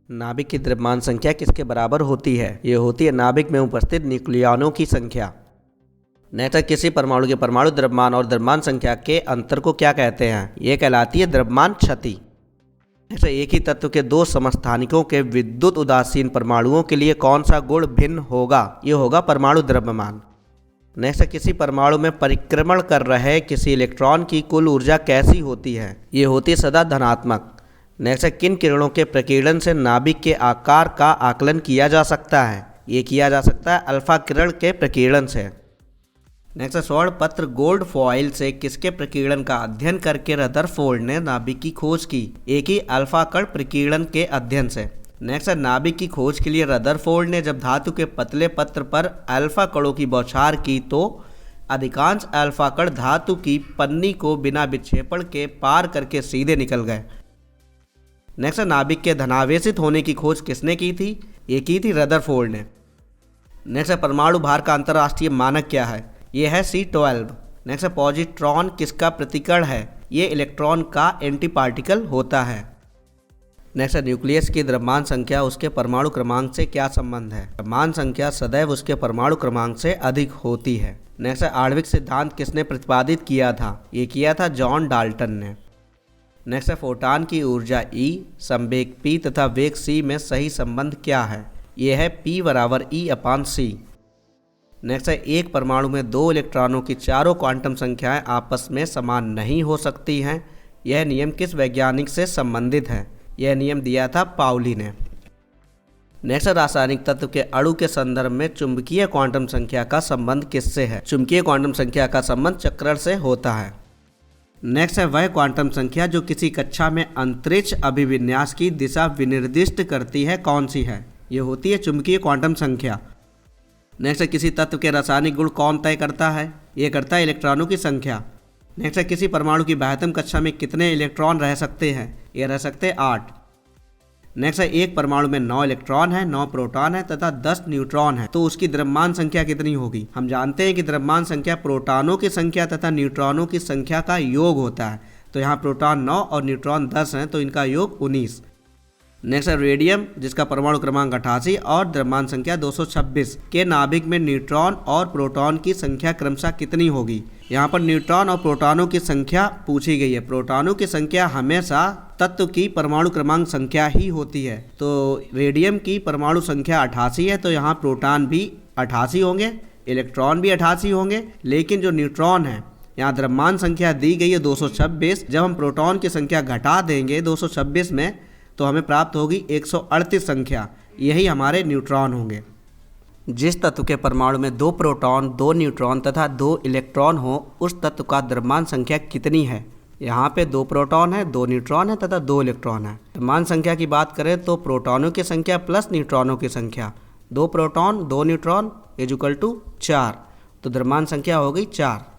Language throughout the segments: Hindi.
नाभिक की द्रव्यमान संख्या किसके बराबर होती है? ये होती है नाभिक में उपस्थित न्यूक्लियॉनों की संख्या। नेक्स्ट, किसी परमाणु के परमाणु द्रव्यमान और द्रव्यमान संख्या के अंतर को क्या कहते हैं? ये कहलाती है द्रव्यमान क्षति। नेक्स्ट, एक ही तत्व के दो समस्थानिकों के विद्युत उदासीन परमाणुओं के लिए कौन सा गुण भिन्न होगा? ये होगा परमाणु द्रव्यमान। नेक्स्ट, किसी परमाणु में परिक्रमण कर रहे किसी इलेक्ट्रॉन की कुल ऊर्जा कैसी होती है? ये होती है सदा धनात्मक। नेक्स्ट, किन किरणों के प्रकीर्णन से नाभिक के आकार का आकलन किया जा सकता है? ये किया जा सकता है अल्फा किरण के प्रकीर्णन से। नेक्स्ट, स्वर्ण पत्र गोल्ड फॉइल से किसके प्रकीर्णन का अध्ययन करके रदरफोर्ड ने नाभिक की खोज की? एक ही अल्फा कण प्रकीर्णन के अध्ययन से। नेक्स्ट, नाभिक की खोज के लिए रदरफोर्ड ने जब धातु के पतले पत्र पर अल्फा कणों की बौछार की तो अधिकांश अल्फा कण धातु की पन्नी को बिना विक्षेपण के पार करके सीधे निकल गए। नेक्स्ट, नाभिक के धनावेशित होने की खोज किसने की थी? ये की थी रदरफोर्ड ने। नेक्स्ट, परमाणु भार का अंतर्राष्ट्रीय मानक क्या है? ये है C12। नेक्स्ट, पॉजिट्रॉन किसका प्रतिकरण है? ये इलेक्ट्रॉन का एंटी पार्टिकल होता है। नेक्स्ट, न्यूक्लियस की द्रव्यमान संख्या उसके परमाणु क्रमांक से क्या संबंध है? द्रव्यमान संख्या सदैव उसके परमाणु क्रमांक से अधिक होती है। नेक्स्ट, आणविक सिद्धांत किसने प्रतिपादित किया था? ये किया था जॉन डाल्टन ने। नेक्स्ट, फोटॉन की ऊर्जा E, संवेग P तथा वेग c में सही संबंध क्या है? ये है P बराबर E/c। नेक्स्ट, एक परमाणु में दो इलेक्ट्रॉनों की चारों क्वांटम संख्याएं आपस में समान नहीं हो सकती हैं। यह नियम किस वैज्ञानिक से संबंधित है? यह नियम दिया था पाउली ने। नेक्स्ट, रासायनिक तत्व के अणु के संदर्भ में चुंबकीय क्वांटम संख्या का संबंध किससे है? चुंबकीय क्वांटम संख्या का संबंध चक्रण से होता है। नेक्स्ट है वह क्वांटम संख्या जो किसी कक्षा में अंतरिक्ष अभिविन्यास की दिशा विनिर्दिष्ट करती है, कौन सी है? ये होती है चुंबकीय क्वांटम संख्या। नेक्स्ट, किसी तत्व के रासायनिक गुण कौन तय करता है? ये करता है इलेक्ट्रॉनों की संख्या। नेक्स्ट, किसी परमाणु की बाह्यतम कक्षा में कितने इलेक्ट्रॉन रह सकते हैं? ये रह सकते हैं 8। नेक्स्ट, एक परमाणु में 9 इलेक्ट्रॉन है, 9 प्रोटॉन है तथा 10 न्यूट्रॉन है, तो उसकी द्रव्यमान संख्या कितनी होगी? हम जानते हैं कि द्रव्यमान संख्या प्रोटॉनों की संख्या तथा न्यूट्रॉनों की संख्या का योग होता है। तो यहाँ प्रोटॉन 9 और न्यूट्रॉन 10 हैं, तो इनका योग 19। नेक्स्ट है रेडियम, जिसका परमाणु क्रमांक 88 और द्रव्यमान संख्या 226 के नाभिक में न्यूट्रॉन और प्रोटॉन की संख्या क्रमशः कितनी होगी? यहाँ पर न्यूट्रॉन और प्रोटॉनों की संख्या पूछी गई है। प्रोटॉनों की संख्या हमेशा तत्व की परमाणु क्रमांक संख्या ही होती है। तो रेडियम की परमाणु संख्या 88 है, तो यहाँ प्रोटॉन भी 88 होंगे, इलेक्ट्रॉन भी 88 होंगे, लेकिन जो न्यूट्रॉन है यहाँ द्रव्यमान संख्या दी गई है 226। जब हम प्रोटॉन की संख्या घटा देंगे 226 में तो हमें प्राप्त होगी 138 संख्या। यही हमारे न्यूट्रॉन होंगे। जिस तत्व के परमाणु में 2 प्रोटॉन, 2 न्यूट्रॉन तथा 2 इलेक्ट्रॉन हो, उस तत्व का द्रव्यमान संख्या कितनी है? यहाँ पे 2 प्रोटॉन है, 2 न्यूट्रॉन है तथा 2 इलेक्ट्रॉन है। द्रव्यमान संख्या की बात करें तो प्रोटॉनों की संख्या प्लस न्यूट्रॉनों की संख्या, 2 प्रोटॉन 2 न्यूट्रॉन = 4, तो द्रव्यमान संख्या हो गई 4।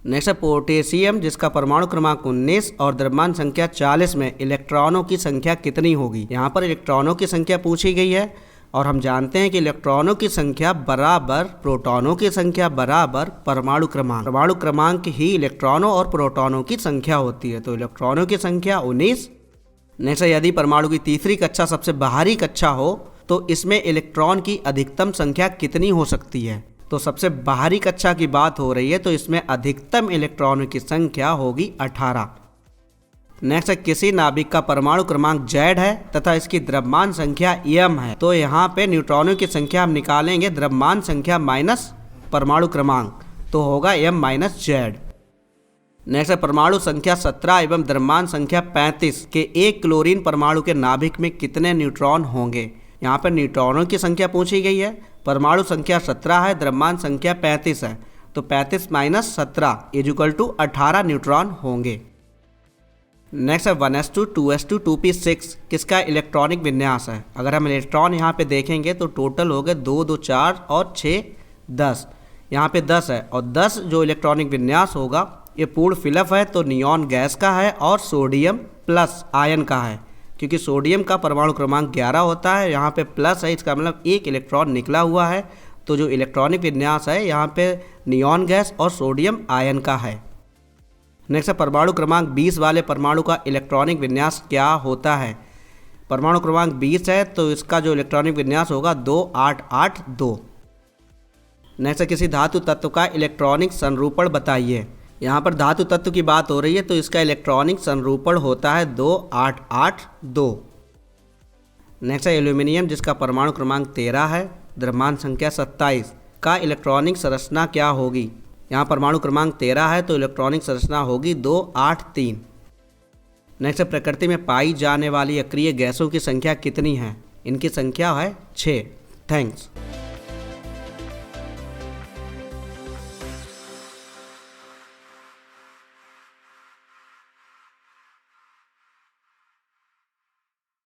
नेक्स्ट है पोटेशियम, जिसका परमाणु क्रमांक 19 और द्रव्यमान संख्या 40 में इलेक्ट्रॉनों की संख्या कितनी होगी? यहाँ पर इलेक्ट्रॉनों की संख्या पूछी गई है और हम जानते हैं कि इलेक्ट्रॉनों की संख्या बराबर प्रोटॉनों की संख्या बराबर परमाणु क्रमांक। परमाणु क्रमांक ही इलेक्ट्रॉनों और प्रोटॉनों की संख्या होती है, तो इलेक्ट्रॉनों की संख्या 19। नेक्स्ट, यदि परमाणु की तीसरी कक्षा सबसे बाहरी कक्षा हो तो इसमें इलेक्ट्रॉन की अधिकतम संख्या कितनी हो सकती है? तो सबसे बाहरी कक्षा की बात हो रही है, तो इसमें अधिकतम इलेक्ट्रॉनों की संख्या होगी 18। नेक्स्ट, किसी नाभिक का परमाणु क्रमांक Z है तथा इसकी द्रव्यमान संख्या m है, तो यहाँ पे न्यूट्रॉनों की संख्या हम निकालेंगे द्रव्यमान संख्या माइनस परमाणु क्रमांक, तो होगा m-z। नेक्स्ट, परमाणु संख्या 17 एवं द्रव्यमान संख्या 35 के एक क्लोरीन परमाणु के नाभिक में कितने न्यूट्रॉन होंगे? यहाँ पर न्यूट्रॉनों की संख्या पूछी गई है। परमाणु संख्या 17 है, द्रव्यमान संख्या 35 है, तो 35 - 17 = 18 न्यूट्रॉन होंगे। नेक्स्ट है 1s2 2s2 2p6 किसका इलेक्ट्रॉनिक विन्यास है? अगर हम इलेक्ट्रॉन यहाँ पे देखेंगे तो टोटल हो गए 2 2 4 और 6 10। यहाँ पे 10 है और 10 जो इलेक्ट्रॉनिक विन्यास होगा ये पूर्ण फिलअप है, तो नियॉन गैस का है और सोडियम प्लस आयन का है, क्योंकि सोडियम का परमाणु क्रमांक 11 होता है, यहाँ पे प्लस है, इसका मतलब एक इलेक्ट्रॉन निकला हुआ है, तो जो इलेक्ट्रॉनिक विन्यास है यहाँ पे नियॉन गैस और सोडियम आयन का है। नेक्स्ट है परमाणु क्रमांक 20 वाले परमाणु का इलेक्ट्रॉनिक विन्यास क्या होता है? परमाणु क्रमांक 20 है तो इसका जो इलेक्ट्रॉनिक विन्यास होगा 2882। नेक्स्ट, किसी धातु तत्व का इलेक्ट्रॉनिक संरूपण बताइए। यहाँ पर धातु तत्व की बात हो रही है तो इसका इलेक्ट्रॉनिक संरूपण होता है 2882। नेक्स्ट है एल्यूमिनियम, जिसका परमाणु क्रमांक 13 है, द्रव्यमान संख्या 27, का इलेक्ट्रॉनिक संरचना क्या होगी। यहाँ परमाणु क्रमांक 13 है तो इलेक्ट्रॉनिक संरचना होगी 283। नेक्स्ट, प्रकृति में पाई जाने वाली अक्रिय गैसों की संख्या कितनी है। इनकी संख्या है 6। थैंक्स।